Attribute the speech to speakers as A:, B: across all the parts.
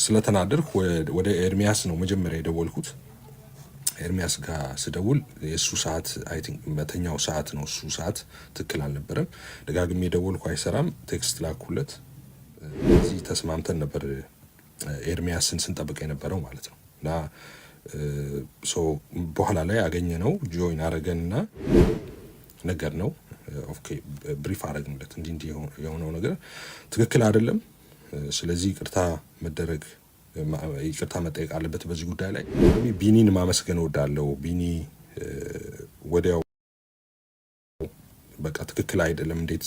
A: ስለተናደርኩ ወደ ኤርሚያስ ነው መጀመሪያ የደወልኩት። ኤርሚያስ ጋር ስደውል የሱ ሰዓት አይ ቲንክ በተኛው ሰዓት ነው፣ እሱ ሰዓት ትክክል አልነበረም። ደጋግሜ የደወልኩ አይሰራም፣ ቴክስት ላኩለት። እዚህ ተስማምተን ነበር ኤርሚያስን ስንጠብቅ የነበረው ማለት ነው። እና በኋላ ላይ ያገኘ ነው ጆይን አረገንና ነገር ነው ኦኬ ብሪፍ አረግንለት እንዲህ የሆነው ነገር ትክክል አይደለም፣ ስለዚህ ይቅርታ መጠየቅ አለበት በዚህ ጉዳይ ላይ። ቢኒን ማመስገን እወዳለሁ። ቢኒ ወዲያው በቃ ትክክል አይደለም፣ እንዴት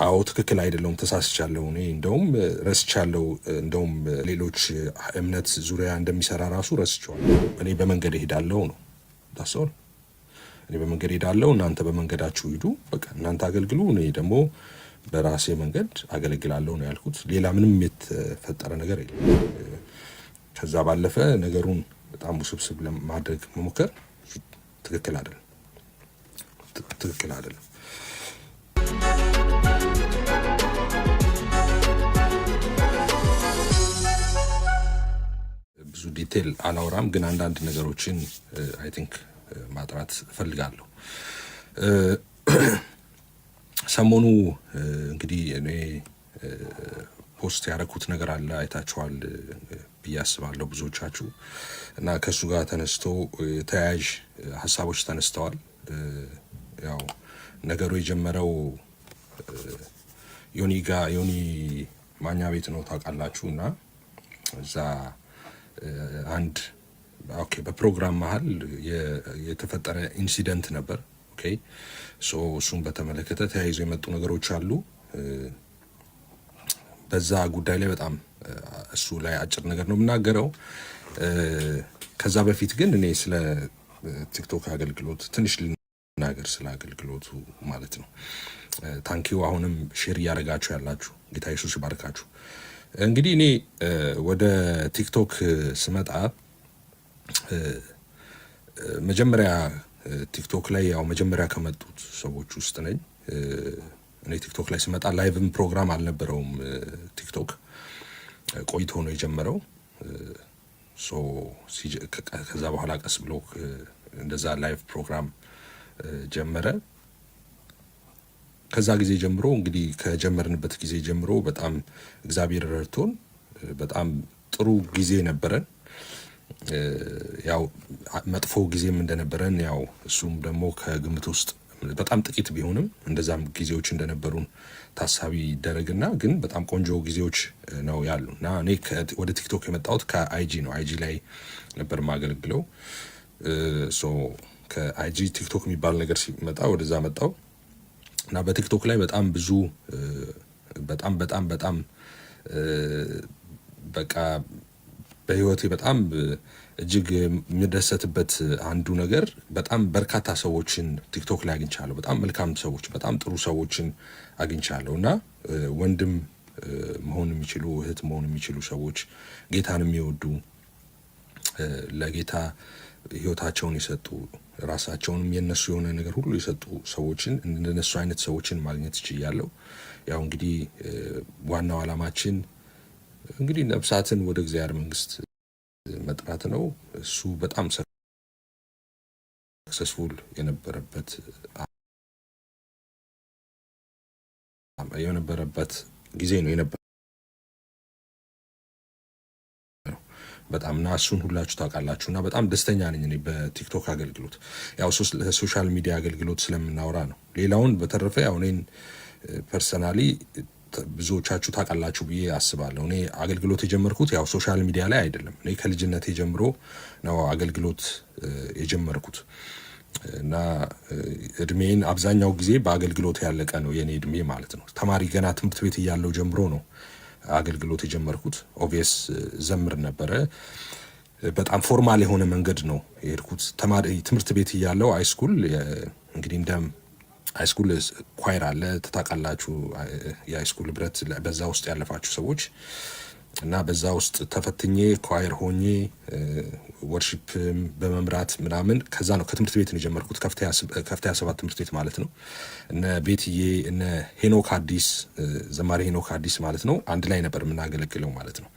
A: አዎ ትክክል አይደለም፣ ተሳስቻለሁ፣ እኔ እንደውም ረስቻለሁ፣ እንደውም ሌሎች እምነት ዙሪያ እንደሚሰራ ራሱ ረስቻለሁ። እኔ በመንገድ እሄዳለሁ ነው ታሰው እኔ በመንገድ ሄዳለሁ፣ እናንተ በመንገዳችሁ ሂዱ፣ በቃ እናንተ አገልግሉ፣ እኔ ደግሞ በራሴ መንገድ አገለግላለሁ ነው ያልኩት። ሌላ ምንም የተፈጠረ ነገር የለም። ከዛ ባለፈ ነገሩን በጣም ውስብስብ ለማድረግ መሞከር ትክክል አይደለም። ብዙ ዲቴል አላወራም፣ ግን አንዳንድ ነገሮችን አይ ቲንክ ማጥራት እፈልጋለሁ። ሰሞኑ እንግዲህ እኔ ፖስት ያደረኩት ነገር አለ፣ አይታችኋል ብዬ አስባለሁ ብዙዎቻችሁ። እና ከእሱ ጋር ተነስቶ ተያያዥ ሀሳቦች ተነስተዋል። ያው ነገሩ የጀመረው ዮኒ ማኛ ቤት ነው ታውቃላችሁ። እና እዛ አንድ በፕሮግራም መሀል የተፈጠረ ኢንሲደንት ነበር። እሱን በተመለከተ ተያይዞ የመጡ ነገሮች አሉ። በዛ ጉዳይ ላይ በጣም እሱ ላይ አጭር ነገር ነው የምናገረው። ከዛ በፊት ግን እኔ ስለ ቲክቶክ አገልግሎት ትንሽ ልናገር፣ ስለ አገልግሎቱ ማለት ነው። ታንኪው አሁንም ሼር እያደረጋችሁ ያላችሁ፣ ጌታ ኢየሱስ ይባርካችሁ። እንግዲህ እኔ ወደ ቲክቶክ ስመጣ መጀመሪያ ቲክቶክ ላይ ያው መጀመሪያ ከመጡት ሰዎች ውስጥ ነኝ። እኔ ቲክቶክ ላይ ስመጣ ላይቭም ፕሮግራም አልነበረውም። ቲክቶክ ቆይቶ ነው የጀመረው። ከዛ በኋላ ቀስ ብሎ እንደዛ ላይቭ ፕሮግራም ጀመረ። ከዛ ጊዜ ጀምሮ እንግዲህ ከጀመርንበት ጊዜ ጀምሮ በጣም እግዚአብሔር ረድቶን በጣም ጥሩ ጊዜ ነበረን። ያው መጥፎ ጊዜም እንደነበረን ያው እሱም ደግሞ ከግምት ውስጥ በጣም ጥቂት ቢሆንም እንደዛም ጊዜዎች እንደነበሩን ታሳቢ ይደረግና ግን በጣም ቆንጆ ጊዜዎች ነው ያሉ እና እኔ ወደ ቲክቶክ የመጣሁት ከአይጂ ነው። አይጂ ላይ ነበር ማገለግለው። ከአይጂ ቲክቶክ የሚባል ነገር ሲመጣ ወደዛ መጣው እና በቲክቶክ ላይ በጣም ብዙ በጣም በቃ በህይወቴ በጣም እጅግ የሚደሰትበት አንዱ ነገር በጣም በርካታ ሰዎችን ቲክቶክ ላይ አግኝቻለሁ። በጣም መልካም ሰዎች፣ በጣም ጥሩ ሰዎችን አግኝቻለሁ እና ወንድም መሆን የሚችሉ እህት መሆን የሚችሉ ሰዎች፣ ጌታን የሚወዱ ለጌታ ህይወታቸውን የሰጡ ራሳቸውንም የነሱ የሆነ ነገር ሁሉ የሰጡ ሰዎችን እንደነሱ አይነት ሰዎችን ማግኘት ችያለሁ። ያው እንግዲህ ዋናው ዓላማችን እንግዲህ ነፍሳትን ወደ እግዚአብሔር መንግስት መጥራት ነው። እሱ በጣም ሰክሰስፉል የነበረበት ጊዜ ነው የነበረው በጣም እና እሱን ሁላችሁ ታውቃላችሁ። እና በጣም ደስተኛ ነኝ እኔ በቲክቶክ አገልግሎት። ያው ሶሻል ሚዲያ አገልግሎት ስለምናወራ ነው። ሌላውን በተረፈ ያው እኔን ፐርሰናሊ ብዙዎቻችሁ ታውቃላችሁ ብዬ አስባለሁ። እኔ አገልግሎት የጀመርኩት ያው ሶሻል ሚዲያ ላይ አይደለም። እኔ ከልጅነቴ ጀምሮ ነው አገልግሎት የጀመርኩት እና እድሜን አብዛኛው ጊዜ በአገልግሎት ያለቀ ነው የኔ እድሜ ማለት ነው። ተማሪ ገና ትምህርት ቤት እያለሁ ጀምሮ ነው አገልግሎት የጀመርኩት። ኦቪየስ ዘምር ነበረ። በጣም ፎርማል የሆነ መንገድ ነው የሄድኩት። ተማሪ ትምህርት ቤት እያለሁ ሃይስኩል እንግዲህ እንደም ሃይስኩል ኳይር አለ ታውቃላችሁ። የሃይስኩል ህብረት በዛ ውስጥ ያለፋችሁ ሰዎች እና በዛ ውስጥ ተፈትኜ ኳየር ሆኜ ወርሺፕ በመምራት ምናምን ከዛ ነው ከትምህርት ቤት ነው የጀመርኩት። ከፍተኛ ሰባት ትምህርት ቤት ማለት ነው። እነ ቤትዬ እነ ሄኖክ አዲስ ዘማሪ ሄኖክ አዲስ ማለት ነው አንድ ላይ ነበር የምናገለግለው ማለት ነው።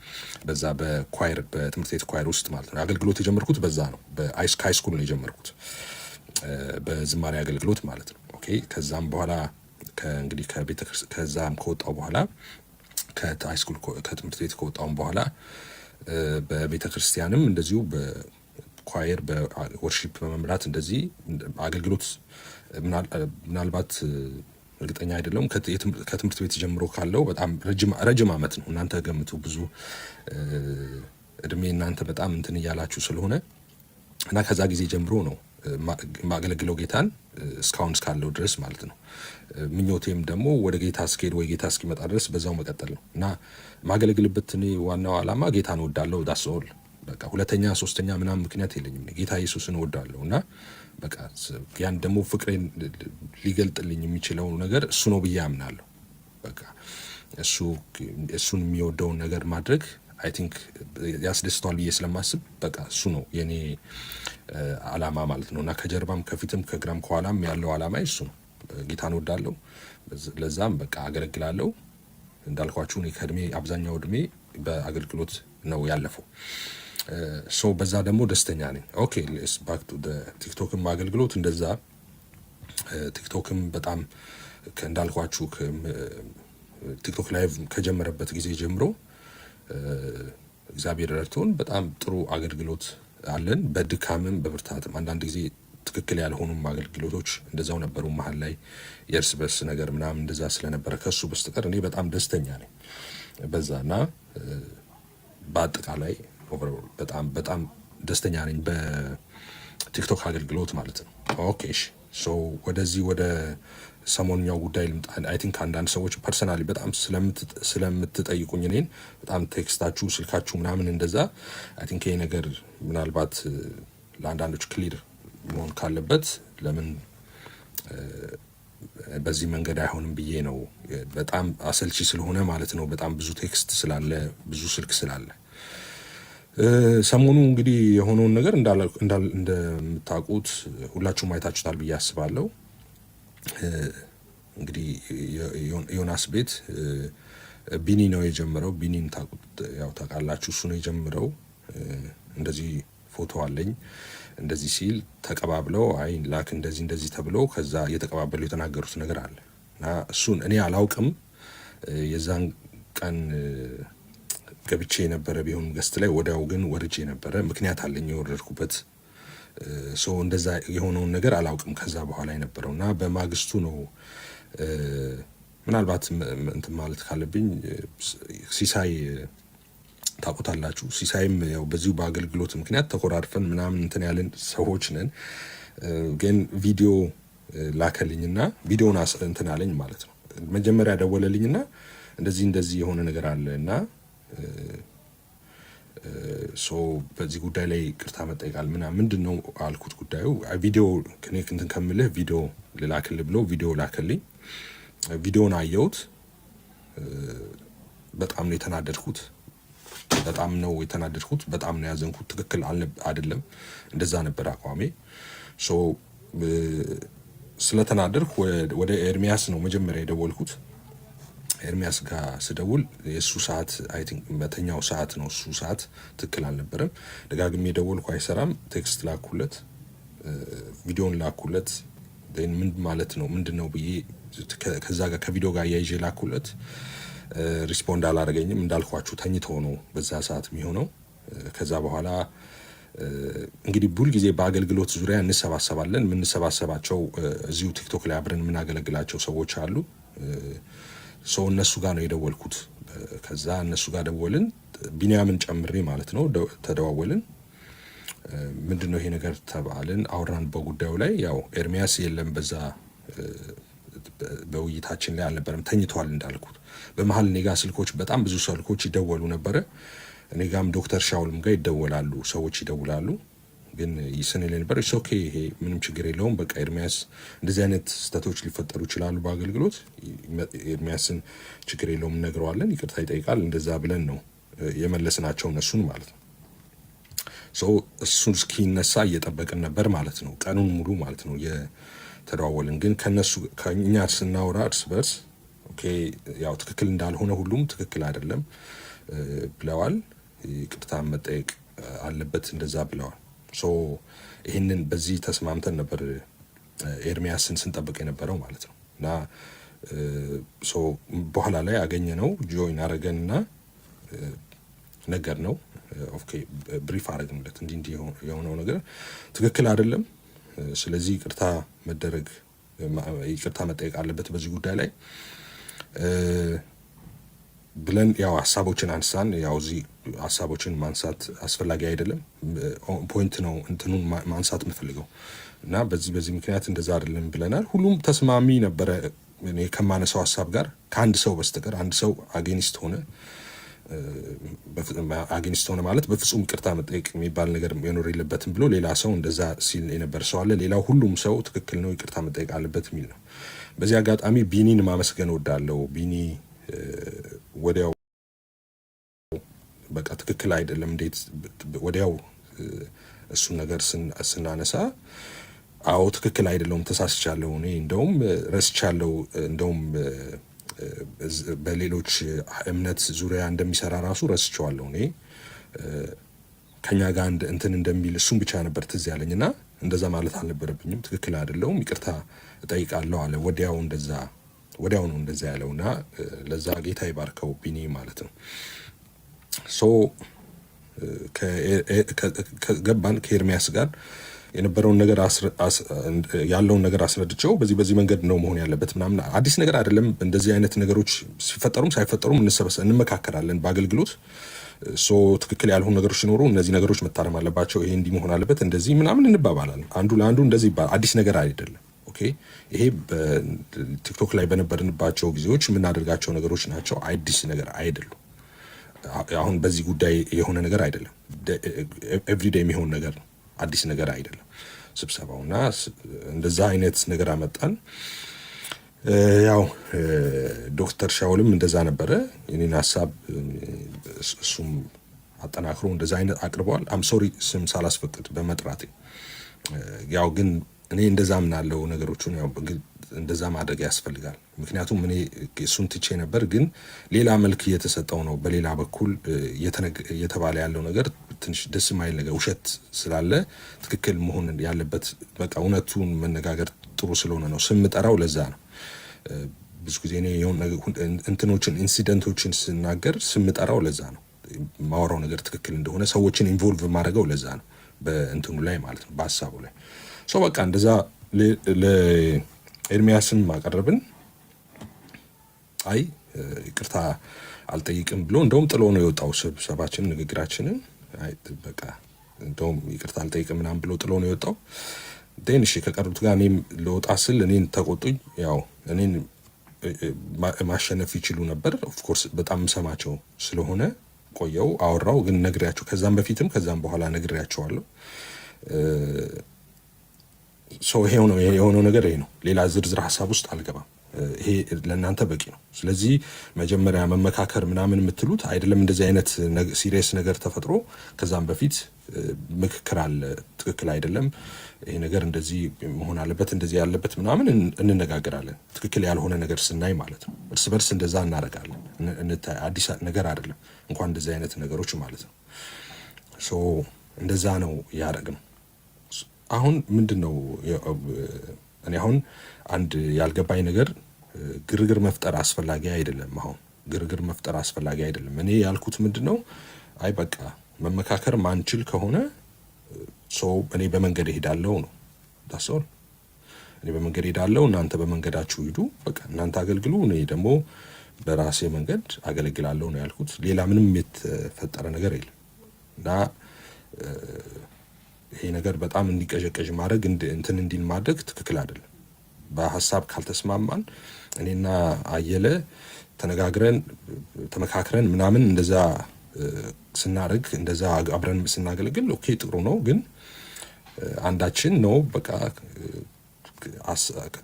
A: በዛ በኳየር በትምህርት ቤት ኳየር ውስጥ ማለት ነው። አገልግሎት የጀመርኩት በዛ ነው። በሃይ ስኩል ነው የጀመርኩት በዝማሬ አገልግሎት ማለት ነው። ኦኬ ከዛም በኋላ እንግዲህ ከዛም ከወጣው በኋላ ከሃይ ስኩል ከትምህርት ቤት ከወጣውን በኋላ በቤተ ክርስቲያንም እንደዚሁ በኳየር በወርሺፕ በመምራት እንደዚህ አገልግሎት ምናልባት እርግጠኛ አይደለም ከትምህርት ቤት ጀምሮ ካለው በጣም ረጅም ዓመት ነው። እናንተ ገምቱ ብዙ እድሜ እናንተ በጣም እንትን እያላችሁ ስለሆነ እና ከዛ ጊዜ ጀምሮ ነው ማገለግለው ጌታን እስካሁን እስካለው ድረስ ማለት ነው። ምኞቴም ደግሞ ወደ ጌታ እስከሄድ ወይ ጌታ እስኪመጣ ድረስ በዛው መቀጠል ነው እና ማገለግልበት እኔ ዋናው ዓላማ ጌታን እወዳለሁ። ዳስ ኦል በቃ ሁለተኛ ሶስተኛ ምናምን ምክንያት የለኝም። ጌታ ኢየሱስን እወዳለሁ እና በቃ ያን ደግሞ ፍቅሬን ሊገልጥልኝ የሚችለው ነገር እሱ ነው ብዬ አምናለሁ። በቃ እሱን የሚወደውን ነገር ማድረግ አይ ቲንክ ያስደስተዋል ብዬ ስለማስብ በቃ እሱ ነው የኔ ዓላማ ማለት ነው እና ከጀርባም ከፊትም ከግራም ከኋላም ያለው ዓላማ እሱ ነው። ጌታን እወዳለሁ። ለዛም በቃ አገለግላለሁ። እንዳልኳችሁ እኔ ከእድሜ አብዛኛው እድሜ በአገልግሎት ነው ያለፈው። በዛ ደግሞ ደስተኛ ነኝ። ኦኬ ሌትስ ባክ ቱ ቲክቶክም አገልግሎት እንደዛ ቲክቶክም በጣም እንዳልኳችሁ ቲክቶክ ላይቭ ከጀመረበት ጊዜ ጀምሮ እግዚአብሔር ረድቶን በጣም ጥሩ አገልግሎት አለን። በድካምም በብርታትም አንዳንድ ጊዜ ትክክል ያልሆኑም አገልግሎቶች እንደዛው ነበሩ። መሀል ላይ የእርስ በርስ ነገር ምናምን እንደዛ ስለነበረ ከሱ በስተቀር እኔ በጣም ደስተኛ ነኝ በዛና በአጠቃላይ በጣም በጣም ደስተኛ ነኝ በቲክቶክ አገልግሎት ማለት ነው። ኦኬ ወደዚህ ወደ ሰሞንኛው ጉዳይ ልምጣ። አይ ቲንክ አንዳንድ ሰዎች ፐርሰናሊ በጣም ስለምትጠይቁኝ እኔን በጣም ቴክስታችሁ ስልካችሁ ምናምን እንደዛ አይ ቲንክ ይሄ ነገር ምናልባት ለአንዳንዶች ክሊር መሆን ካለበት ለምን በዚህ መንገድ አይሆንም ብዬ ነው። በጣም አሰልቺ ስለሆነ ማለት ነው። በጣም ብዙ ቴክስት ስላለ ብዙ ስልክ ስላለ ሰሞኑ እንግዲህ የሆነውን ነገር እንደምታውቁት ሁላችሁም አይታችሁታል ብዬ አስባለሁ። እንግዲህ ዮናስ ቤት ቢኒ ነው የጀመረው። ቢኒን ታውቃላችሁ። እሱ ነው የጀመረው። እንደዚህ ፎቶ አለኝ እንደዚህ ሲል ተቀባብለው አይ ላክ እንደዚህ ተብሎ ከዛ እየተቀባበሉ የተናገሩት ነገር አለ እና እሱን እኔ አላውቅም። የዛን ቀን ገብቼ የነበረ ቢሆን ገስት ላይ ወዲያው ግን ወርጄ ነበረ። ምክንያት አለኝ የወረድኩበት። እንደዛ የሆነውን ነገር አላውቅም ከዛ በኋላ የነበረው እና በማግስቱ ነው ምናልባት እንትን ማለት ካለብኝ ሲሳይ ታውቁታላችሁ። ሲሳይም ያው በዚሁ በአገልግሎት ምክንያት ተኮራርፈን ምናምን እንትን ያለን ሰዎች ነን። ግን ቪዲዮ ላከልኝና ቪዲዮን እንትን አለኝ ማለት ነው። መጀመሪያ ደወለልኝና እንደዚህ የሆነ ነገር አለ እና በዚህ ጉዳይ ላይ ቅርታ መጠይቃል ምንድን ነው አልኩት። ጉዳዩ ቪዲዮ እንትን ከምልህ ቪዲዮ ልላክልህ ብሎ ቪዲዮ ላከልኝ። ቪዲዮን አየሁት። በጣም ነው የተናደድኩት። በጣም ነው ያዘንኩት። ትክክል አይደለም። እንደዛ ነበር አቋሜ። ስለተናደድኩ ወደ ኤርሚያስ ነው መጀመሪያ የደወልኩት። ኤርሚያስ ጋር ስደውል የእሱ ሰዓት አይ ቲንክ መተኛው ሰዓት ነው። እሱ ሰዓት ትክክል አልነበረም። ደጋግሜ የደወልኩ አይሰራም። ቴክስት ላኩለት፣ ቪዲዮን ላኩለት። ምን ማለት ነው ምንድን ነው ብዬ ከዛ ጋር ከቪዲዮ ጋር እያይዤ ላኩለት። ሪስፖንድ አላደረገኝም። እንዳልኳችሁ ተኝቶ ነው በዛ ሰዓት የሚሆነው። ከዛ በኋላ እንግዲህ ሁል ጊዜ በአገልግሎት ዙሪያ እንሰባሰባለን። የምንሰባሰባቸው እዚሁ ቲክቶክ ላይ አብረን የምናገለግላቸው ሰዎች አሉ። እነሱ ጋር ነው የደወልኩት። ከዛ እነሱ ጋር ደወልን፣ ቢንያምን ጨምሬ ማለት ነው። ተደዋወልን። ምንድነው ይሄ ነገር ተባልን፣ አውራን በጉዳዩ ላይ። ያው ኤርሚያስ የለም በዛ በውይይታችን ላይ አልነበረም፣ ተኝቷል እንዳልኩት። በመሀል እኔ ጋር ስልኮች በጣም ብዙ ስልኮች ይደወሉ ነበረ። እኔ ጋም ዶክተር ሻውልም ጋር ይደወላሉ፣ ሰዎች ይደውላሉ። ግን ይስንል ነበር። ኦኬ ይሄ ምንም ችግር የለውም። በቃ ኤርሚያስ እንደዚህ አይነት ስህተቶች ሊፈጠሩ ይችላሉ በአገልግሎት። ኤርሚያስን ችግር የለውም እነግረዋለን፣ ይቅርታ ይጠይቃል። እንደዛ ብለን ነው የመለስናቸው እነሱን ማለት ነው። እሱን እስኪነሳ እየጠበቅን ነበር ማለት ነው፣ ቀኑን ሙሉ ማለት ነው የተደዋወልን። ግን ከእኛ ስናወራ እርስ በርስ ኦኬ ያው ትክክል እንዳልሆነ ሁሉም ትክክል አይደለም ብለዋል። ይቅርታ መጠየቅ አለበት እንደዛ ብለዋል። ይህንን በዚህ ተስማምተን ነበር ኤርሚያስን ስንጠብቅ የነበረው ማለት ነው። እና በኋላ ላይ ያገኘ ነው ጆይን አረገንና ነገር ነው ኦኬ ብሪፍ አረግንለት እንዲህ የሆነው ነገር ትክክል አይደለም፣ ስለዚህ ይቅርታ መጠየቅ አለበት በዚህ ጉዳይ ላይ ብለን ያው ሀሳቦችን አንሳን። ያው እዚህ ሀሳቦችን ማንሳት አስፈላጊ አይደለም፣ ፖይንት ነው እንትኑን ማንሳት የምፈልገው እና በዚህ ምክንያት እንደዛ አይደለም ብለናል። ሁሉም ተስማሚ ነበረ። እኔ ከማነሳው ሀሳብ ጋር ከአንድ ሰው በስተቀር አንድ ሰው አጌኒስት ሆነ ማለት በፍጹም ይቅርታ መጠየቅ የሚባል ነገር መኖር የለበትም ብሎ ሌላ ሰው እንደዛ ሲል የነበር ሰው አለ። ሌላው ሁሉም ሰው ትክክል ነው ይቅርታ መጠየቅ አለበት የሚል ነው። በዚህ አጋጣሚ ቢኒን ማመስገን ወዳለው ቢኒ ወዲያው በቃ ትክክል አይደለም እንዴት ወዲያው እሱን ነገር ስናነሳ አዎ ትክክል አይደለም ተሳስቻለሁ፣ እኔ እንደውም ረስቻለሁ፣ እንደውም በሌሎች እምነት ዙሪያ እንደሚሰራ ራሱ ረስቸዋለሁ፣ እኔ ከኛ ጋር እንትን እንደሚል እሱም ብቻ ነበር ትዝ ያለኝና እንደዛ ማለት አልነበረብኝም፣ ትክክል አይደለሁም፣ ይቅርታ እጠይቃለሁ አለ። ወዲያው ነው እንደዛ ያለውና ለዛ ጌታ ይባርከው ቢኒ ማለት ነው። ከገባን ከኤርሚያስ ጋር የነበረውን ነገር ያለውን ነገር አስረድቸው በዚህ መንገድ ነው መሆን ያለበት ምናምን። አዲስ ነገር አይደለም። እንደዚህ አይነት ነገሮች ሲፈጠሩም ሳይፈጠሩም እንመካከራለን በአገልግሎት። ትክክል ያልሆኑ ነገሮች ሲኖሩ እነዚህ ነገሮች መታረም አለባቸው፣ ይሄ እንዲህ መሆን አለበት፣ እንደዚህ ምናምን እንባባላለን። አንዱ ለአንዱ እንደዚህ ይባላል። አዲስ ነገር አይደለም። ኦኬ ይሄ በቲክቶክ ላይ በነበርንባቸው ጊዜዎች የምናደርጋቸው ነገሮች ናቸው፣ አዲስ ነገር አይደሉም። አሁን በዚህ ጉዳይ የሆነ ነገር አይደለም፣ ኤቭሪዴይ የሚሆን ነገር ነው፣ አዲስ ነገር አይደለም ስብሰባውና እንደዛ አይነት ነገር አመጣን። ያው ዶክተር ሻውልም እንደዛ ነበረ የኔን ሀሳብ እሱም አጠናክሮ እንደዛ አይነት አቅርበዋል። አም ሶሪ ስም ሳላስፈቅድ በመጥራቴ ያው ግን እኔ እንደዛ ምናለው ነገሮችን ያው እንደዛ ማድረግ ያስፈልጋል። ምክንያቱም እኔ እሱን ትቼ ነበር፣ ግን ሌላ መልክ እየተሰጠው ነው። በሌላ በኩል እየተባለ ያለው ነገር ትንሽ ደስ የማይል ነገር ውሸት ስላለ ትክክል መሆን ያለበት በቃ እውነቱን መነጋገር ጥሩ ስለሆነ ነው ስም ጠራው። ለዛ ነው ብዙ ጊዜ እኔ ኢንሲደንቶችን ስናገር ስም ጠራው። ለዛ ነው ማወራው ነገር ትክክል እንደሆነ ሰዎችን ኢንቮልቭ ማድረገው። ለዛ ነው በእንትኑ ላይ ማለት ነው በሀሳቡ ላይ በቃ እንደዛ ለኤርሚያስን ማቀረብን። አይ ይቅርታ አልጠይቅም ብሎ እንደውም ጥሎ ነው የወጣው ስብሰባችን ንግግራችንን። አይ በቃ እንደውም ይቅርታ አልጠይቅም ምናምን ብሎ ጥሎ ነው የወጣው። እሺ ከቀሩት ጋር እኔም ለወጣ ስል እኔን ተቆጡኝ። ያው እኔን ማሸነፍ ይችሉ ነበር ኦፍኮርስ በጣም ሰማቸው ስለሆነ ቆየው አወራው። ግን ነግሬያቸው ከዛም በፊትም ከዛም በኋላ ነግሬያቸዋለሁ። ይሄ የሆነው ነገር ይሄ ነው። ሌላ ዝርዝር ሀሳብ ውስጥ አልገባም። ይሄ ለእናንተ በቂ ነው። ስለዚህ መጀመሪያ መመካከር ምናምን የምትሉት አይደለም። እንደዚህ አይነት ሲሪየስ ነገር ተፈጥሮ ከዛም በፊት ምክክር አለ። ትክክል አይደለም ይሄ ነገር እንደዚህ መሆን አለበት እንደዚህ ያለበት ምናምን እንነጋገራለን። ትክክል ያልሆነ ነገር ስናይ ማለት ነው እርስ በርስ እንደዛ እናደርጋለን። አዲስ ነገር አይደለም እንኳን እንደዚህ አይነት ነገሮች ማለት ነው። እንደዛ ነው ያደረግነው። አሁን ምንድነው እኔ አሁን አንድ ያልገባኝ ነገር ግርግር መፍጠር አስፈላጊ አይደለም። አሁን ግርግር መፍጠር አስፈላጊ አይደለም። እኔ ያልኩት ምንድነው አይ በቃ መመካከር ማንችል ከሆነ እኔ በመንገድ እሄዳለሁ ነው ዳሶል። እኔ በመንገድ እሄዳለሁ፣ እናንተ በመንገዳችሁ ሂዱ። በቃ እናንተ አገልግሉ፣ እኔ ደግሞ በራሴ መንገድ አገለግላለሁ ነው ያልኩት። ሌላ ምንም የተፈጠረ ነገር የለም እና ይሄ ነገር በጣም እንዲቀዠቀዥ ማድረግ እንትን እንዲል ማድረግ ትክክል አይደለም። በሀሳብ ካልተስማማን እኔና አየለ ተነጋግረን ተመካክረን ምናምን እንደዛ ስናደርግ እንደዛ አብረን ስናገለግል ኦኬ ጥሩ ነው። ግን አንዳችን ነው በቃ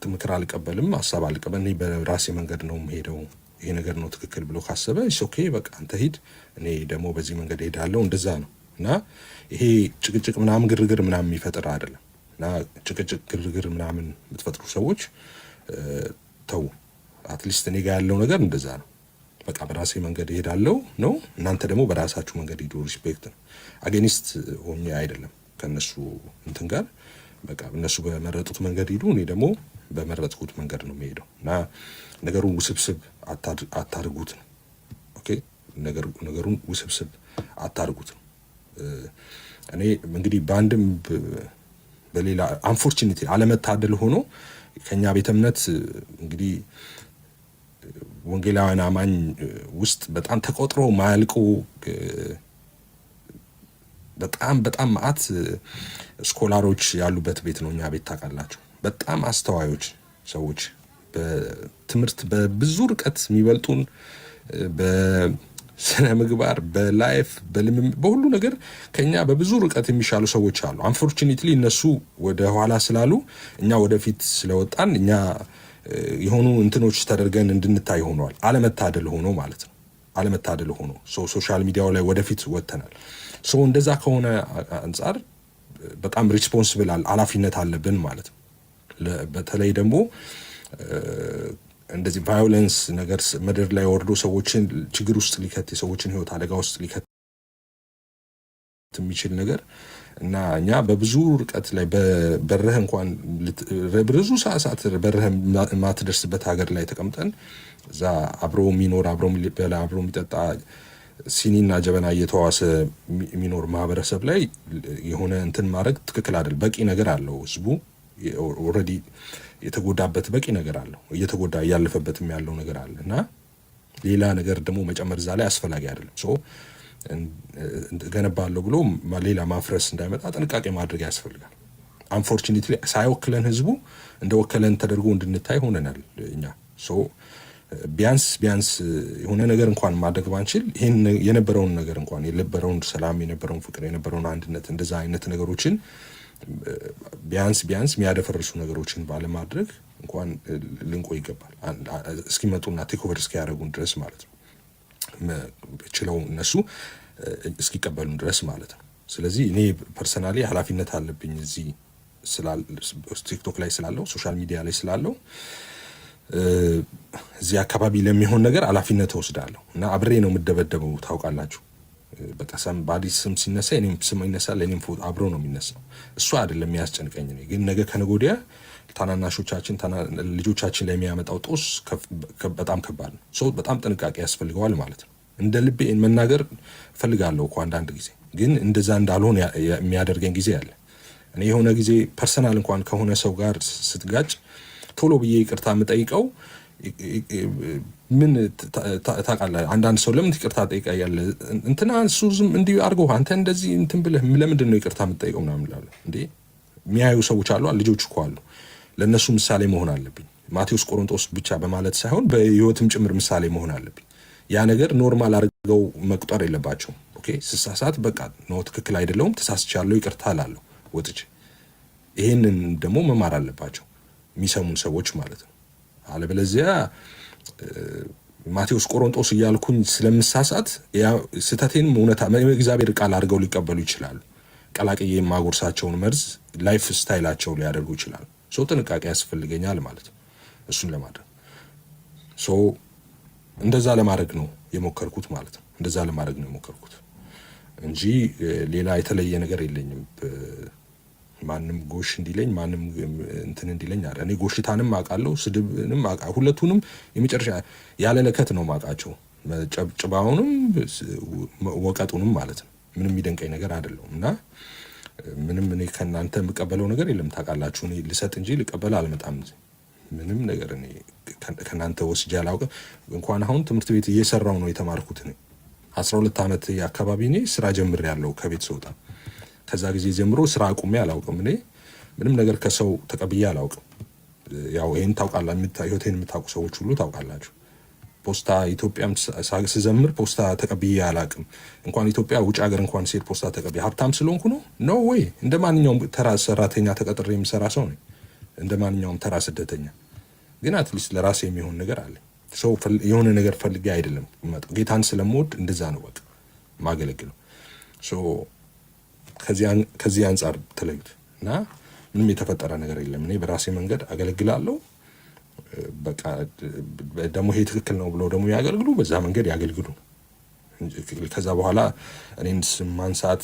A: ምክር አልቀበልም፣ ሀሳብ አልቀበልም፣ እኔ በራሴ መንገድ ነው የምሄደው ይሄ ነገር ነው ትክክል ብሎ ካሰበ ኦኬ በቃ አንተ ሂድ፣ እኔ ደግሞ በዚህ መንገድ ሄዳለሁ። እንደዛ ነው እና ይሄ ጭቅጭቅ ምናምን ግርግር ምናምን የሚፈጥር አይደለም። እና ጭቅጭቅ ግርግር ምናምን የምትፈጥሩ ሰዎች ተው። አትሊስት እኔ ጋር ያለው ነገር እንደዛ ነው። በቃ በራሴ መንገድ እሄዳለሁ ነው። እናንተ ደግሞ በራሳችሁ መንገድ ሂዱ። ሪስፔክት ነው። አጌኒስት ሆኜ አይደለም ከነሱ እንትን ጋር በቃ እነሱ በመረጡት መንገድ ሂዱ፣ እኔ ደግሞ በመረጥኩት መንገድ ነው የሚሄደው። እና ነገሩን ውስብስብ አታርጉት ነው። ኦኬ ነገሩን ውስብስብ አታርጉት ነው። እኔ እንግዲህ በአንድም በሌላ አንፎርቹኔትሊ አለመታደል ሆኖ ከኛ ቤተ እምነት እንግዲህ ወንጌላውያን አማኝ ውስጥ በጣም ተቆጥሮ ማያልቁ በጣም ማአት ስኮላሮች ያሉበት ቤት ነው እኛ ቤት ታውቃላችሁ። በጣም አስተዋዮች ሰዎች በትምህርት በብዙ ርቀት የሚበልጡን በስነ ምግባር፣ በላይፍ፣ በልምምድ፣ በሁሉ ነገር ከኛ በብዙ ርቀት የሚሻሉ ሰዎች አሉ። አንፎርቹኔትሊ እነሱ ወደ ኋላ ስላሉ እኛ ወደፊት ስለወጣን እኛ የሆኑ እንትኖች ተደርገን እንድንታይ ሆነዋል። አለመታደል ሆኖ ማለት ነው። አለመታደል ሆኖ ሶሻል ሚዲያው ላይ ወደፊት ወጥተናል። እንደዛ ከሆነ አንጻር በጣም ሪስፖንስብል ኃላፊነት አለብን ማለት ነው። በተለይ ደግሞ እንደዚህ ቫዮለንስ ነገር ምድር ላይ ወርዶ ሰዎችን ችግር ውስጥ ሊከት የሰዎችን ሕይወት አደጋ ውስጥ ሊከት የሚችል ነገር እና እኛ በብዙ ርቀት ላይ በረህ እንኳን ብዙ ሰዓት በረህ ማትደርስበት ሀገር ላይ ተቀምጠን እዛ አብሮ የሚኖር አብሮ የሚበላ አብሮ የሚጠጣ ሲኒና ጀበና እየተዋሰ የሚኖር ማህበረሰብ ላይ የሆነ እንትን ማድረግ ትክክል አይደል። በቂ ነገር አለው ህዝቡ ኦልሬዲ የተጎዳበት በቂ ነገር አለው። እየተጎዳ እያለፈበትም ያለው ነገር አለ እና ሌላ ነገር ደግሞ መጨመር እዛ ላይ አስፈላጊ አይደለም። ገነባለሁ ብሎ ሌላ ማፍረስ እንዳይመጣ ጥንቃቄ ማድረግ ያስፈልጋል። አንፎርቹኔትሊ ሳይወክለን ህዝቡ እንደወከለን ተደርጎ እንድንታይ ሆነናል እኛ። ቢያንስ የሆነ ነገር እንኳን ማድረግ ባንችል ይሄን የነበረውን ነገር እንኳን የነበረውን ሰላም፣ የነበረውን ፍቅር፣ የነበረውን አንድነት እንደዛ አይነት ነገሮችን ቢያንስ የሚያደፈርሱ ነገሮችን ባለማድረግ እንኳን ልንቆይ ይገባል። እስኪመጡና ቴክኦቨር እስኪያደርጉን ድረስ ማለት ነው። ችለው እነሱ እስኪቀበሉን ድረስ ማለት ነው። ስለዚህ እኔ ፐርሰናሊ ኃላፊነት አለብኝ እዚህ ቲክቶክ ላይ ስላለው ሶሻል ሚዲያ ላይ ስላለው እዚህ አካባቢ ለሚሆን ነገር ኃላፊነት ወስዳለሁ እና አብሬ ነው የምደበደበው። ታውቃላችሁ በቃ በአዲስ ስም ሲነሳ እኔም ስም ይነሳል፣ እኔም አብሮ ነው የሚነሳው። እሱ አይደለም የሚያስጨንቀኝ ነው። ግን ነገ ከነገ ወዲያ ታናናሾቻችን ልጆቻችን ላይ የሚያመጣው ጦስ በጣም ከባድ ነው። በጣም ጥንቃቄ ያስፈልገዋል ማለት ነው። እንደ ልቤ መናገር እፈልጋለሁ እኮ አንዳንድ ጊዜ፣ ግን እንደዛ እንዳልሆን የሚያደርገኝ ጊዜ አለ። እኔ የሆነ ጊዜ ፐርሰናል እንኳን ከሆነ ሰው ጋር ስትጋጭ ቶሎ ብዬ ይቅርታ የምጠይቀው ምን ታውቃለህ? አንዳንድ ሰው ለምን ይቅርታ ጠይቃለህ? እንትና እሱ ዝም እንዲህ አድርገው አንተ እንደዚህ እንትን ብለህ ለምንድን ነው ይቅርታ የምጠይቀው ምናምን እላለሁ። እንዴ የሚያዩ ሰዎች አሉ፣ ልጆች እኮ አሉ። ለእነሱ ምሳሌ መሆን አለብኝ። ማቴዎስ ቆሮንጦስ ብቻ በማለት ሳይሆን በህይወትም ጭምር ምሳሌ መሆን አለብኝ። ያ ነገር ኖርማል አድርገው መቁጠር የለባቸውም። ኦኬ ስሳሳት በቃ ነው ትክክል አይደለሁም፣ ተሳስቻለሁ፣ ይቅርታ እላለሁ ወጥቼ። ይሄንን ደግሞ መማር አለባቸው የሚሰሙን ሰዎች ማለት ነው። አለበለዚያ ማቴዎስ ቆሮንጦስ እያልኩኝ ስለምሳሳት ስህተቴን እውነታ እግዚአብሔር ቃል አድርገው ሊቀበሉ ይችላሉ። ቀላቅዬ የማጎርሳቸውን መርዝ ላይፍ ስታይላቸው ሊያደርጉ ይችላሉ። ጥንቃቄ ያስፈልገኛል ማለት ነው። እሱን ለማድረግ እንደዛ ለማድረግ ነው የሞከርኩት ማለት ነው። እንደዛ ለማድረግ ነው የሞከርኩት እንጂ ሌላ የተለየ ነገር የለኝም። ማንም ጎሽ እንዲለኝ ማንም እንትን እንዲለኝ አይደል። እኔ ጎሽታንም አውቃለሁ፣ ስድብንም አውቃለሁ። ሁለቱንም የመጨረሻ ያለ ለከት ነው ማውቃቸው። ጭባውንም ወቀጡንም ማለት ነው። ምንም የሚደንቀኝ ነገር አይደለም እና ምንም እኔ ከእናንተ የምቀበለው ነገር የለም። ታውቃላችሁ እኔ ልሰጥ እንጂ ልቀበል አልመጣም። ምንም ነገር እኔ ከእናንተ ወስጄ አላውቅም። እንኳን አሁን ትምህርት ቤት እየሰራው ነው የተማርኩት። እኔ 12 ዓመት አካባቢ እኔ ስራ ጀምሬያለሁ ከቤት ስወጣ። ከዛ ጊዜ ጀምሮ ስራ አቁሜ አላውቅም። እኔ ምንም ነገር ከሰው ተቀብዬ አላውቅም። ያው ይሄን ህይወቴን የምታውቁ ሰዎች ሁሉ ታውቃላችሁ። ፖስታ ኢትዮጵያም ስዘምር ፖስታ ተቀብዬ አላውቅም። እንኳን ኢትዮጵያ ውጭ ሀገር እንኳን ሲሄድ ፖስታ ተቀብዬ ሀብታም ስለሆንኩ ነው ወይ? እንደ ማንኛውም ተራ ሰራተኛ ተቀጥሬ የምሰራ ሰው ነኝ፣ እንደ ማንኛውም ተራ ስደተኛ። ግን አትሊስት ለራሴ የሚሆን ነገር አለ። ሰው የሆነ ነገር ፈልጌ አይደለም መጣው ጌታን ስለምወድ እንደዛ ነው በቃ ማገለግለው። ከዚህ አንጻር ተለዩት እና ምንም የተፈጠረ ነገር የለም። እኔ በራሴ መንገድ አገለግላለሁ። በቃ ደግሞ ይሄ ትክክል ነው ብለው ደግሞ ያገልግሉ፣ በዛ መንገድ ያገልግሉ። ከዛ በኋላ እኔን ስም ማንሳት፣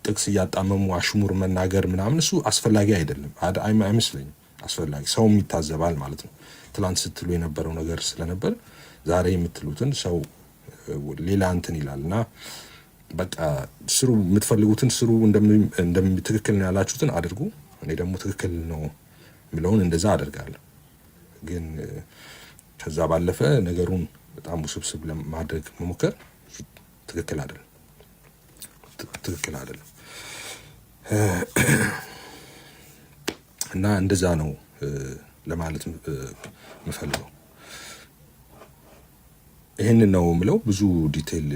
A: ጥቅስ እያጣመሙ አሽሙር መናገር ምናምን እሱ አስፈላጊ አይደለም፣ አይመስለኝም አስፈላጊ። ሰውም ይታዘባል ማለት ነው። ትላንት ስትሉ የነበረው ነገር ስለነበር ዛሬ የምትሉትን ሰው ሌላ እንትን ይላል እና በቃ ስሩ፣ የምትፈልጉትን ስሩ፣ ትክክል ነው ያላችሁትን አድርጉ። እኔ ደግሞ ትክክል ነው የሚለውን እንደዛ አደርጋለሁ። ግን ከዛ ባለፈ ነገሩን በጣም ውስብስብ ለማድረግ መሞከር ትክክል አይደለም፣ ትክክል አይደለም እና እንደዛ ነው ለማለት የምፈልገው። ይህንን ነው የምለው። ብዙ ዲቴል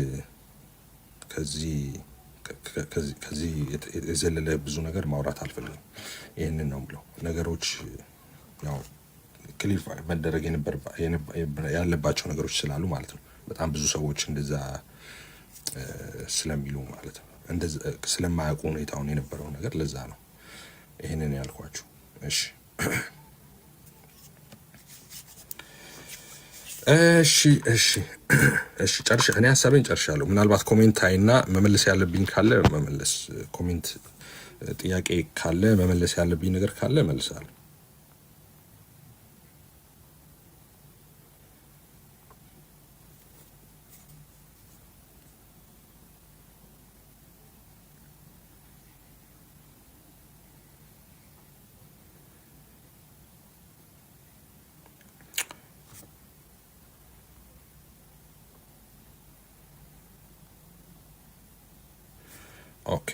A: ከዚህ የዘለለ ብዙ ነገር ማውራት አልፈልግም። ይህንን ነው የምለው። ነገሮች ያው ክሊሪፋይ መደረግ ያለባቸው ነገሮች ስላሉ ማለት ነው። በጣም ብዙ ሰዎች እንደዛ ስለሚሉ ማለት ነው፣ እንደዛ ስለማያውቁ ሁኔታውን የነበረው ነገር ለዛ ነው ይህንን ያልኳችሁ። እሺ እሺ እሺ እሺ ጨርሻ እኔ ሀሳቤን ጨርሻለሁ። ምናልባት ኮሜንት አይና መመለስ ያለብኝ ካለ መመለስ፣ ኮሜንት ጥያቄ ካለ መመለስ ያለብኝ ነገር ካለ እመልሳለሁ። ኦኬ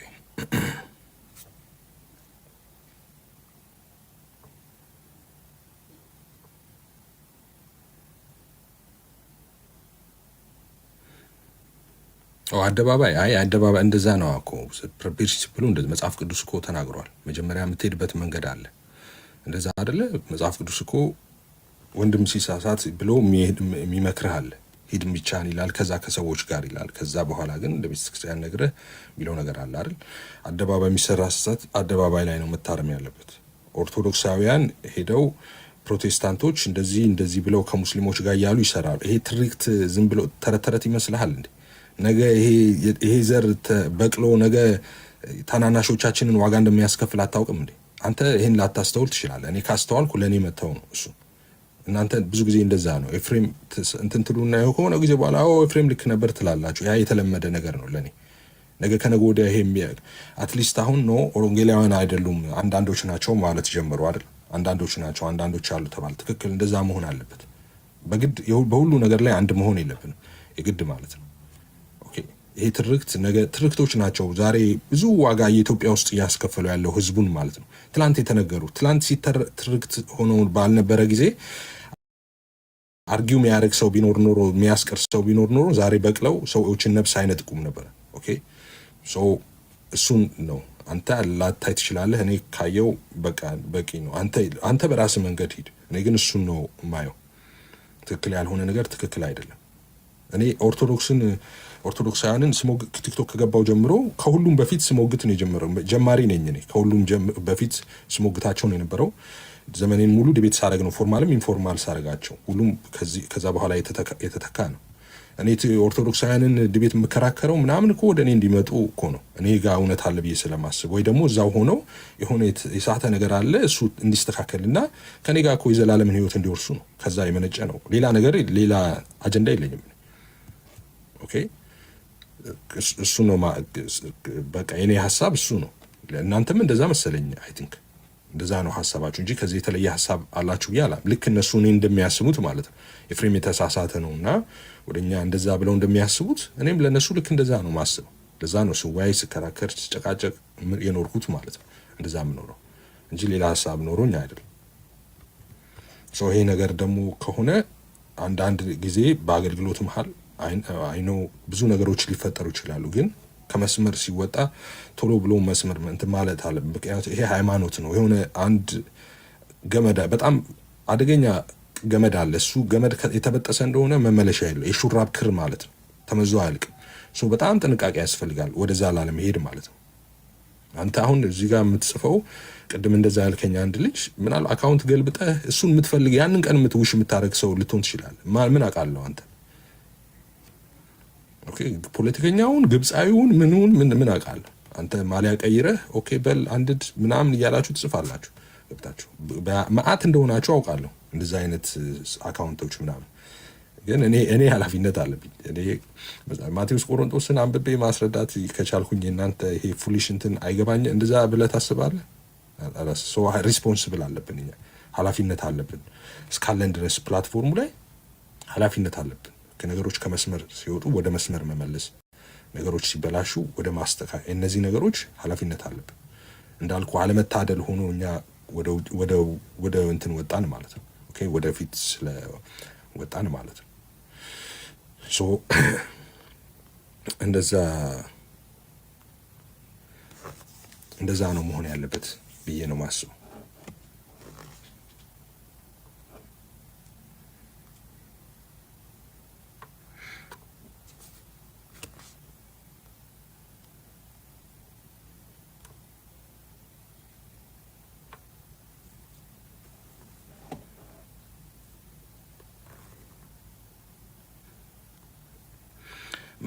A: አደባባይ አደባባይ እንደዛ ነው እኮ ፕሪንሲፕሉ። እንደዚህ መጽሐፍ ቅዱስ እኮ ተናግሯል። መጀመሪያ የምትሄድበት መንገድ አለ። እንደዛ አይደለ? መጽሐፍ ቅዱስ እኮ ወንድም ሲሳሳት ብሎ የሚመክርህ አለ። ሂድ ብቻህን ይላል፣ ከዛ ከሰዎች ጋር ይላል። ከዛ በኋላ ግን እንደ ቤተክርስቲያን ነግረህ የሚለው ነገር አለ አይደል? አደባባይ የሚሰራ ስህተት አደባባይ ላይ ነው መታረም ያለበት። ኦርቶዶክሳውያን ሄደው ፕሮቴስታንቶች እንደዚህ ብለው ከሙስሊሞች ጋር እያሉ ይሰራሉ። ይሄ ትርክት ዝም ብሎ ተረት ተረት ይመስልሃል እንዴ? ነገ ይሄ ዘር በቅሎ ነገ ታናናሾቻችንን ዋጋ እንደሚያስከፍል አታውቅም እንዴ? አንተ ይሄን ላታስተውል ትችላለህ። እኔ ካስተዋልኩ ለእኔ መተው ነው እሱ። እናንተ ብዙ ጊዜ እንደዛ ነው። ኤፍሬም እንትን ትሉና ከሆነ ጊዜ በኋላ ኤፍሬም ልክ ነበር ትላላችሁ። ያ የተለመደ ነገር ነው ለእኔ። ነገ ከነገ ወዲያ ይሄ አትሊስት አሁን ነው ወንጌላውያን አይደሉም አንዳንዶች ናቸው ማለት ጀመሩ አይደል? አንዳንዶች ናቸው አንዳንዶች አሉ ተባለ። ትክክል፣ እንደዛ መሆን አለበት። በግድ በሁሉ ነገር ላይ አንድ መሆን የለብንም የግድ ማለት ነው። ይሄ ትርክቶች ናቸው ዛሬ ብዙ ዋጋ የኢትዮጵያ ውስጥ እያስከፈሉ ያለው ህዝቡን ማለት ነው። ትላንት የተነገሩ ትላንት ትርክት ሆኖ ባልነበረ ጊዜ አርጊው የሚያደርግ ሰው ቢኖር ኖሮ የሚያስቀር ሰው ቢኖር ኖሮ ዛሬ በቅለው ሰዎችን ነፍስ አይነጥቁም ነበር። ኦኬ እሱን ነው አንተ ላታይ ትችላለህ። እኔ ካየው በቃ በቂ ነው። አንተ በራስህ መንገድ ሂድ። እኔ ግን እሱን ነው የማየው። ትክክል ያልሆነ ነገር ትክክል አይደለም። እኔ ኦርቶዶክሳውያንን ቲክቶክ ከገባው ጀምሮ ከሁሉም በፊት ስሞግት ነው የጀመረው። ጀማሪ ነኝ እኔ። ከሁሉም በፊት ስሞግታቸው ነው የነበረው። ዘመኔን ሙሉ ዲቤት ሳረግ ነው፣ ፎርማልም ኢንፎርማል ሳረጋቸው። ሁሉም ከዛ በኋላ የተተካ ነው። እኔ ኦርቶዶክሳውያንን ዲቤት የምከራከረው ምናምን እኮ ወደ እኔ እንዲመጡ እኮ ነው። እኔ ጋር እውነት አለ ብዬ ስለማስብ፣ ወይ ደግሞ እዛው ሆነው የሆነ የሳተ ነገር አለ እሱ እንዲስተካከልና ከኔ ጋር እኮ የዘላለምን ህይወት እንዲወርሱ ነው። ከዛ የመነጨ ነው። ሌላ ነገር ሌላ አጀንዳ የለኝም። ኦኬ እሱ ነው በቃ የኔ ሀሳብ እሱ ነው። እናንተም እንደዛ መሰለኝ። አይ ቲንክ እንደዛ ነው ሀሳባችሁ እንጂ ከዚህ የተለየ ሀሳብ አላችሁ ብዬ አላም። ልክ እነሱ እኔ እንደሚያስቡት ማለት ነው። ኤፍሬም የተሳሳተ ነው እና ወደኛ እንደዛ ብለው እንደሚያስቡት እኔም ለእነሱ ልክ እንደዛ ነው ማስበው። ለዛ ነው ስዋይ ስከራከር ስጨቃጨቅ የኖርኩት ማለት ነው። እንደዛ የምኖረው እንጂ ሌላ ሀሳብ ኖሮኝ አይደለም። ይሄ ነገር ደግሞ ከሆነ አንዳንድ ጊዜ በአገልግሎት መሀል አይኖ ብዙ ነገሮች ሊፈጠሩ ይችላሉ። ግን ከመስመር ሲወጣ ቶሎ ብሎ መስመር እንትን ማለት አለ። ምክንያቱም ይሄ ሃይማኖት ነው። የሆነ አንድ ገመዳ በጣም አደገኛ ገመድ አለ። እሱ ገመድ የተበጠሰ እንደሆነ መመለሻ የለው። የሹራብ ክር ማለት ነው። ተመዞ አያልቅም። በጣም ጥንቃቄ ያስፈልጋል ወደዛ ላለመሄድ ማለት ነው። አንተ አሁን እዚህ ጋር የምትጽፈው ቅድም እንደዛ ያልከኝ አንድ ልጅ ምናል አካውንት ገልብጠህ እሱን የምትፈልግ ያንን ቀን የምትውሽ የምታደርግ ሰው ልትሆን ትችላለህ። ምን አውቃለሁ አንተ ኦኬ፣ ፖለቲከኛውን ግብፃዊውን ምን አውቃለሁ አንተ ማሊያ ቀይረህ ኦኬ በል አንድድ ምናምን እያላችሁ ትጽፋላችሁ። ገብታችሁ መዓት እንደሆናችሁ አውቃለሁ። እንደዛ አይነት አካውንቶች ምናምን ግን እኔ ኃላፊነት አለብኝ። እኔ ማቴዎስ ቆሮንቶስን አንብቤ ማስረዳት ከቻልኩኝ እናንተ ይሄ ፉሊሽ እንትን አይገባኝ እንደዛ ብለህ ታስባለህ? ሪስፖንስብል አለብን እኛ ኃላፊነት አለብን። እስካለን ድረስ ፕላትፎርሙ ላይ ኃላፊነት አለብን። ነገሮች ከመስመር ሲወጡ ወደ መስመር መመለስ፣ ነገሮች ሲበላሹ ወደ ማስተካከል፣ እነዚህ ነገሮች ኃላፊነት አለብን። እንዳልኩ አለመታደል ሆኖ እኛ ወደ እንትን ወጣን ማለት ነው። ኦኬ ወደፊት ስለ ወጣን ማለት ነው። እንደዛ ነው መሆን ያለበት ብዬ ነው ማስበው።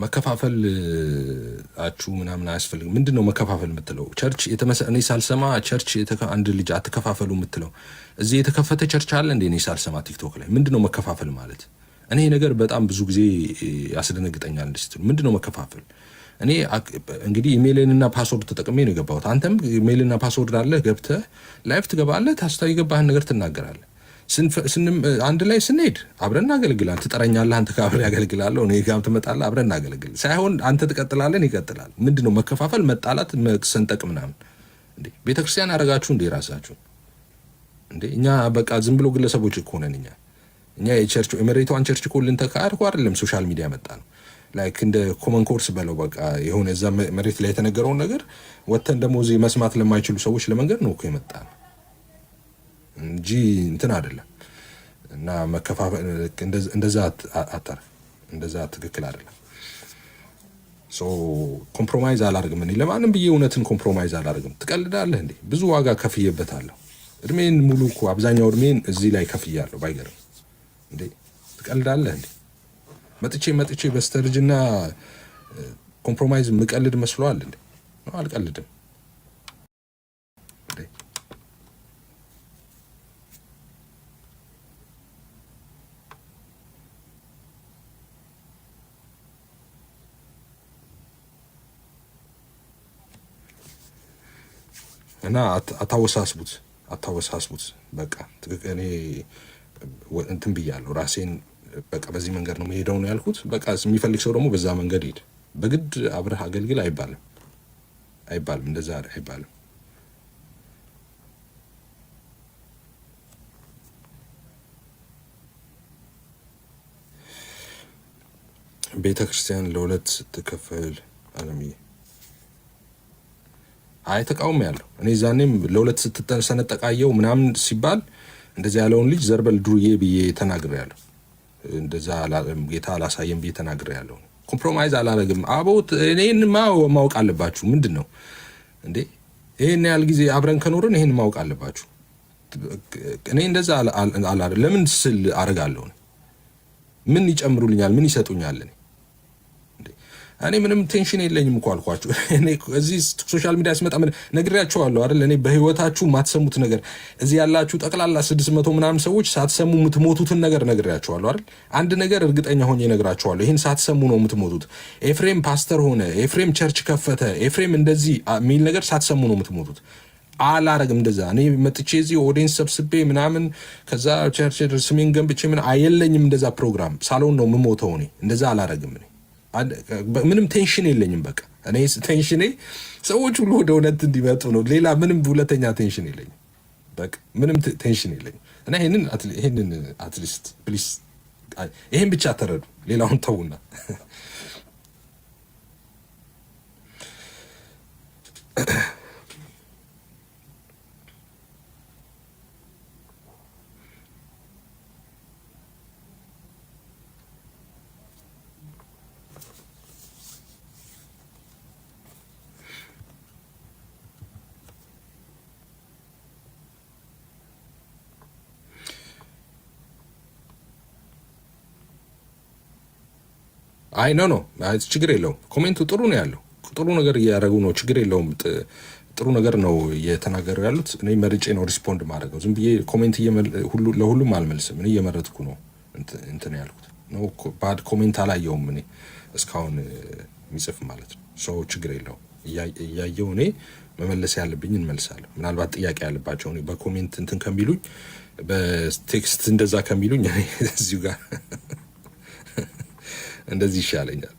A: መከፋፈል አችሁ ምናምን አያስፈልግም። ምንድን ነው መከፋፈል የምትለው? ቸርች እኔ ሳልሰማ ቸርች አንድ ልጅ አትከፋፈሉ የምትለው እዚህ የተከፈተ ቸርች አለ እንዴ? እኔ ሳልሰማ ቲክቶክ ላይ ምንድን ነው መከፋፈል ማለት? እኔ ነገር በጣም ብዙ ጊዜ ያስደነግጠኛል። ምንድን ነው መከፋፈል? እኔ እንግዲህ ኢሜይልንና ፓስወርድ ተጠቅሜ ነው የገባሁት። አንተም ኢሜይልና ፓስወርድ አለ፣ ገብተህ ላይፍ ትገባለህ፣ የገባህን ነገር ትናገራለህ። አንድ ላይ ስንሄድ አብረን እናገለግላለን። ትጠረኛለህ፣ አንተ ከአብረን ያገለግላለሁ፣ እኔ ጋር ትመጣለህ፣ አብረን እናገለግል ሳይሆን አንተ ትቀጥላለህ፣ ይቀጥላል። ምንድን ነው መከፋፈል? መጣላት፣ መሰንጠቅ ምናምን እንዴ? ቤተክርስቲያን ያደረጋችሁ እንዴ ራሳችሁ እንዴ? እኛ በቃ ዝም ብሎ ግለሰቦች እኮ ነን እኛ የቸርች የመሬቷን ቸርች እኮ ልንተካር እኮ አይደለም ሶሻል ሚዲያ መጣ ነው። ላይክ እንደ ኮመን ኮርስ በለው በቃ የሆነ እዛ መሬት ላይ የተነገረውን ነገር ወተን ደግሞ እዚህ መስማት ለማይችሉ ሰዎች ለመንገድ ነው እኮ የመጣ ነው እንጂ እንትን አይደለም። እና መከፋፈል እንደዛ ትክክል አይደለም። ኮምፕሮማይዝ አላደርግም እኔ ለማንም ብዬ እውነትን ኮምፕሮማይዝ አላደርግም። ትቀልዳለህ እንዴ? ብዙ ዋጋ ከፍዬበታለሁ። እድሜን ሙሉ እኮ አብዛኛው እድሜን እዚህ ላይ ከፍያለሁ። ባይገርም እንዴ ትቀልዳለህ እንዴ? መጥቼ በስተርጅና ኮምፕሮማይዝ ምቀልድ መስሏል እንዴ? ነው አልቀልድም። እና አታወሳስቡት። በቃ እኔ እንትን ብያለሁ ራሴን በቃ በዚህ መንገድ ነው መሄደው ነው ያልኩት። በቃ የሚፈልግ ሰው ደግሞ በዛ መንገድ ሄድ። በግድ አብረህ አገልግል አይባልም፣ እንደዛ አይባልም። ቤተ ክርስቲያን ለሁለት ስትከፈል አለምዬ ተቃውሞ ያለው እኔ ዛኔም ለሁለት ስትሰነጠቃየው ምናምን ሲባል እንደዛ ያለውን ልጅ ዘርበል ዱርዬ ብዬ ተናግሬያለሁ። እንደዛ ጌታ አላሳየም ብዬ ተናግሬያለሁ። ኮምፕሮማይዝ አላረግም። አቦት እኔንማ ማወቅ አለባችሁ። ምንድን ነው እንዴ ይሄን ያህል ጊዜ አብረን ከኖርን ይሄን ማወቅ አለባችሁ። እኔ እንደዛ ለምን ስል አረጋለሁ? ምን ይጨምሩልኛል? ምን ይሰጡኛል? እኔ ምንም ቴንሽን የለኝም እኮ አልኳችሁ። እኔ እዚህ ሶሻል ሚዲያ ሲመጣ ምን ነግሬያችኋለሁ አይደል? እኔ በህይወታችሁ ማትሰሙት ነገር እዚህ ያላችሁ ጠቅላላ 600 ምናምን ሰዎች ሳትሰሙ የምትሞቱትን ነገር ነግሬያችኋለሁ አይደል? አንድ ነገር እርግጠኛ ሆኜ ነግራችኋለሁ። ይሄን ሳትሰሙ ነው የምትሞቱት። ኤፍሬም ፓስተር ሆነ፣ ኤፍሬም ቸርች ከፈተ፣ ኤፍሬም እንደዚህ የሚል ነገር ሳትሰሙ ነው የምትሞቱት። አላረግም እንደዛ። እኔ መጥቼ እዚህ ኦዲየንስ ሰብስቤ ምናምን ከዛ ቸርች ስሜን ገንብቼ ምን አየለኝም። እንደዛ ፕሮግራም ሳሎን ነው የምሞተው። እኔ እንደዛ አላረግም። እኔ ምንም ቴንሽን የለኝም። በቃ እኔ ቴንሽኔ ሰዎች ሁሉ ወደ እውነት እንዲመጡ ነው። ሌላ ምንም ሁለተኛ ቴንሽን የለኝም። በቃ ምንም ቴንሽን የለኝም። እና ይሄንን አትሊስት ፕሊስ ይሄን ብቻ ተረዱ። ሌላውን ተውና አይ ኖ ችግር የለውም። ኮሜንቱ ጥሩ ነው ያለው፣ ጥሩ ነገር እያደረጉ ነው። ችግር የለውም። ጥሩ ነገር ነው እየተናገሩ ያሉት። እኔ መርጬ ነው ሪስፖንድ ማድረገው። ዝም ብዬ ኮሜንት ለሁሉም አልመልስም። እኔ እየመረጥኩ ነው እንትን ያልኩት ነው። ባድ ኮሜንት አላየውም እኔ እስካሁን የሚጽፍ ማለት ነው። ሰው ችግር የለውም። እያየው እኔ መመለስ ያለብኝ እንመልሳለሁ። ምናልባት ጥያቄ ያለባቸው እኔ በኮሜንት እንትን ከሚሉኝ በቴክስት እንደዛ ከሚሉኝ እዚሁ ጋር እንደዚህ ይሻለኛል።